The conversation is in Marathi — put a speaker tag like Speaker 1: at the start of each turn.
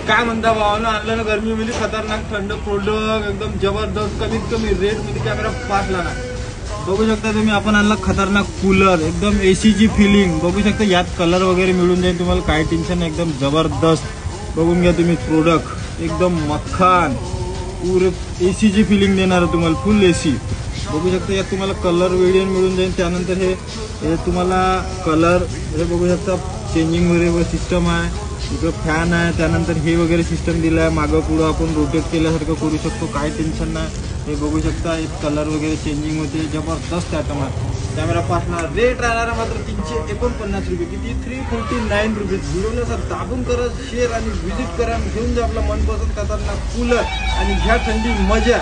Speaker 1: काय म्हणता भावानं, आणलं ना गरमीमध्ये खतरनाक थंड प्रोडक्ट एकदम जबरदस्त, कमीत कमी रेट मध्ये कॅमेरा पासला ना. बघू शकता तुम्ही, आपण आणला खतरनाक कूलर, एकदम एसीची फिलिंग बघू शकता. यात कलर वगैरे मिळून जाईल तुम्हाला, काय टेन्शन नाही, एकदम जबरदस्त. बघून घ्या तुम्ही प्रोडक्ट, एकदम मक्खान पुरे एसीची फिलिंग देणार आहे तुम्हाला, फुल एसी. बघू शकता यात तुम्हाला कलर व्हेरियंट मिळून जाईल. त्यानंतर हे तुम्हाला कलर हे बघू शकता, चेंजिंग वगैरे सिस्टम आहे, इकडं फॅन आहे. त्यानंतर हे वगैरे सिस्टम दिलं आहे, मागं पुढं आपण रोटेट केल्यासारखं करू शकतो, काय टेन्शन नाही. हे बघू शकता, एक कलर वगैरे चेंजिंग होते, जबरदस्त आयटम आहे. कॅमेरा पासणार रेट राहणार मात्र 349 रुपये, किती 349 रुपये. व्हिडिओला सर दाबून करा, शेअर आणि व्हिजिट करा, घेऊन जा आपला मनपसंत खतरनाक कूलर आणि घ्या थंडी मजा.